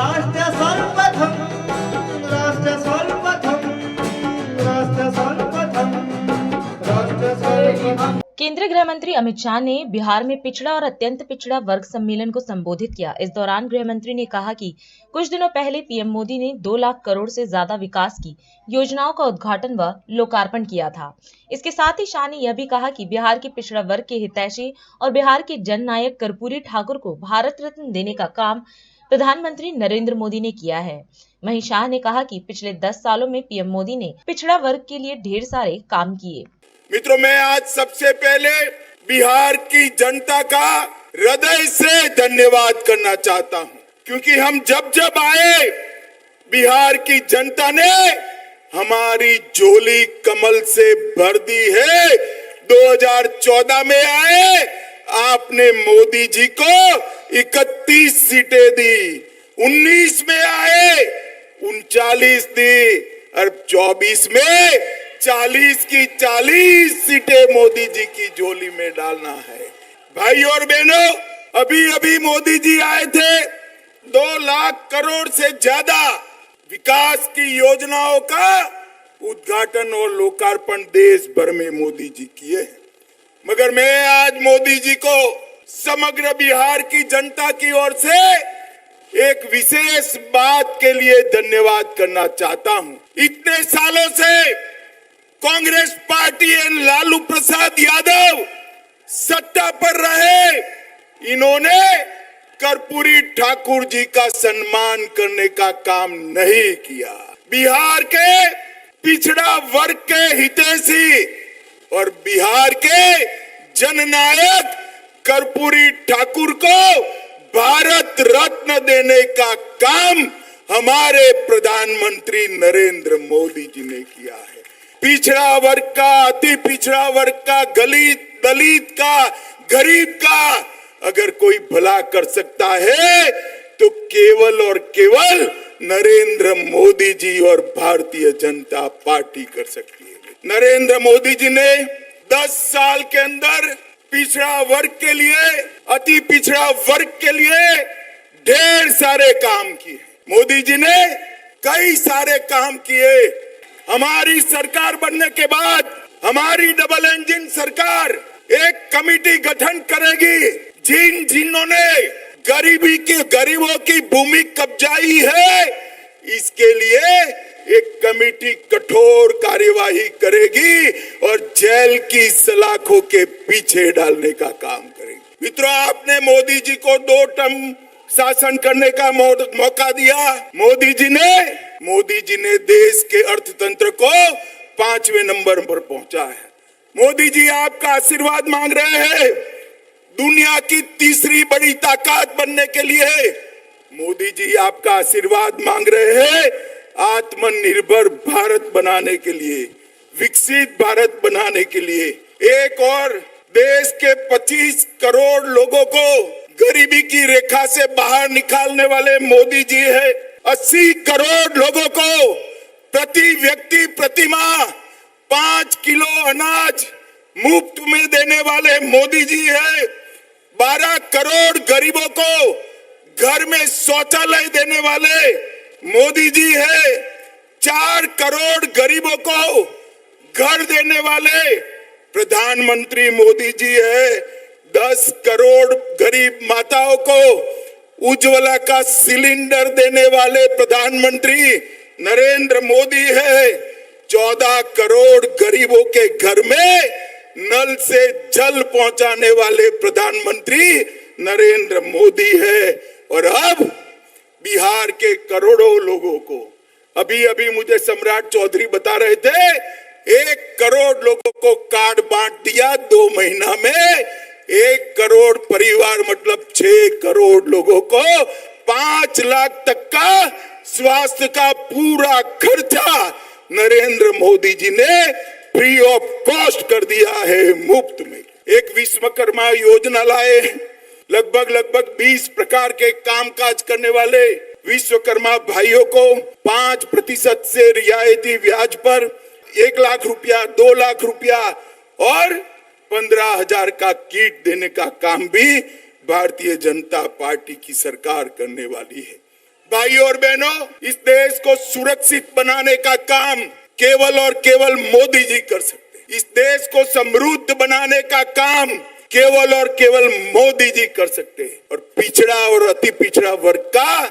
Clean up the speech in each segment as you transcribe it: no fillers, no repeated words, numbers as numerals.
राष्ट्र सर्वप्रथम राष्ट्र सर्वप्रथम राष्ट्र सर्वप्रथम राष्ट्र सर्वप्रथम। केंद्रीय गृह मंत्री अमित शाह ने बिहार में पिछड़ा और अत्यंत पिछड़ा वर्ग सम्मेलन को संबोधित किया। इस दौरान गृह मंत्री ने कहा कि कुछ दिनों पहले पीएम मोदी ने 2 लाख करोड़ से ज्यादा विकास की योजनाओं का उद्घाटन व लोकार्पण किया था। इसके साथ ही शाह ने यह भी कहा कि बिहार के पिछड़ा वर्ग के हितैषी और बिहार के जननायक कर्पूरी ठाकुर को भारत रत्न देने का काम प्रधानमंत्री नरेंद्र मोदी ने किया है। वहीं शाह ने कहा कि पिछले 10 सालों में पीएम मोदी ने पिछड़ा वर्ग के लिए ढेर सारे काम किए। मित्रों, मैं आज सबसे पहले बिहार की जनता का हृदय से धन्यवाद करना चाहता हूं, क्योंकि हम जब आए बिहार की जनता ने हमारी झोली कमल से भर दी है। 2014 में आए, आपने मोदी जी को 31 सीटें दी, 19 में आए 39 दी और 24 में 40 की 40 सीटें मोदी जी की झोली में डालना है। भाई और बहनों, अभी मोदी जी आए थे, 2 लाख करोड़ से ज्यादा विकास की योजनाओं का उद्घाटन और लोकार्पण देश भर में मोदी जी किए हैं। मगर मैं आज मोदी जी को समग्र बिहार की जनता की ओर से एक विशेष बात के लिए धन्यवाद करना चाहता हूं। इतने सालों से कांग्रेस पार्टी एंड लालू प्रसाद यादव सत्ता पर रहे, इन्होंने कर्पूरी ठाकुर जी का सम्मान करने का काम नहीं किया। बिहार के पिछड़ा वर्ग के हितैषी और बिहार के जननायक कर्पूरी ठाकुर को भारत रत्न देने का काम हमारे प्रधानमंत्री नरेंद्र मोदी जी ने किया है। पिछड़ा वर्ग का, अति पिछड़ा वर्ग का, दलित का, गरीब का अगर कोई भला कर सकता है तो केवल और केवल नरेंद्र मोदी जी और भारतीय जनता पार्टी कर सकती है। नरेंद्र मोदी जी ने 10 साल के अंदर पिछड़ा वर्ग के लिए, अति पिछड़ा वर्ग के लिए ढेर सारे काम किए। मोदी जी ने कई सारे काम किए। हमारी सरकार बनने के बाद हमारी डबल इंजन सरकार एक कमेटी गठन करेगी। जिन्होंने गरीबों की भूमि कब्जाई है, इसके लिए एक कमेटी कठोर कार्यवाही करेगी और जेल की सलाखों के पीछे डालने का काम करेगी। मित्रों, आपने मोदी जी को 2 टर्म शासन करने का मौका दिया। मोदी जी ने देश के अर्थतंत्र को 5वें नंबर पर पहुंचा है। मोदी जी आपका आशीर्वाद मांग रहे हैं दुनिया की तीसरी बड़ी ताकत बनने के लिए। मोदी जी आपका आशीर्वाद मांग रहे हैं आत्मनिर्भर भारत बनाने के लिए, विकसित भारत बनाने के लिए। एक और देश के 25 करोड़ लोगों को गरीबी की रेखा से बाहर निकालने वाले मोदी जी है। 80 करोड़ लोगों को प्रति व्यक्ति प्रति माह 5 किलो अनाज मुफ्त में देने वाले मोदी जी है। 12 करोड़ गरीबों को घर में शौचालय देने वाले मोदी जी है। 4 करोड़ गरीबों को घर देने वाले प्रधानमंत्री मोदी जी है। 10 करोड़ गरीब माताओं को उज्ज्वला का सिलेंडर देने वाले प्रधानमंत्री नरेंद्र मोदी है। 14 करोड़ गरीबों के घर में नल से जल पहुंचाने वाले प्रधानमंत्री नरेंद्र मोदी है। और अब बिहार के करोड़ों लोगों को, अभी मुझे सम्राट चौधरी बता रहे थे, 1 करोड़ लोगों को कार्ड बांट दिया 2 महीना में। 1 करोड़ परिवार मतलब 6 करोड़ लोगों को 5 लाख तक का स्वास्थ्य का पूरा खर्चा नरेंद्र मोदी जी ने फ्री ऑफ कॉस्ट कर दिया है, मुफ्त में। एक विश्वकर्मा योजना लाए, लगभग 20 प्रकार के कामकाज करने वाले विश्वकर्मा भाइयों को 5% से रियायती ब्याज पर 1 लाख रुपया, 2 लाख रुपया और 15,000 का किट देने का काम भी भारतीय जनता पार्टी की सरकार करने वाली है। भाइयों और बहनों, इस देश को सुरक्षित बनाने का काम केवल और केवल मोदी जी कर सकते हैं। इस देश को समृद्ध बनाने का काम केवल और केवल मोदी जी कर सकते हैं। और पिछड़ा और अति पिछड़ा वर्ग का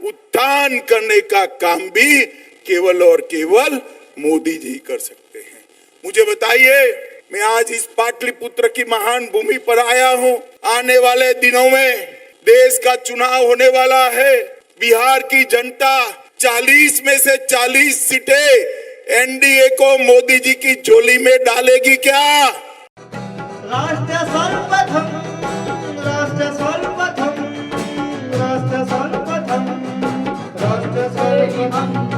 उत्थान करने का काम भी केवल और केवल मोदी जी कर सकते हैं। मुझे बताइए, मैं आज इस पाटलिपुत्र की महान भूमि पर आया हूं। आने वाले दिनों में देश का चुनाव होने वाला है। बिहार की जनता 40 में से 40 सीटें एनडीए को मोदी जी की झोली में डालेगी क्या? राष्ट्र सर्वप्रथम, राष्ट्र सर्वप्रथम, राष्ट्र सर्वप्रथम, राष्ट्र सर्वप्रथम।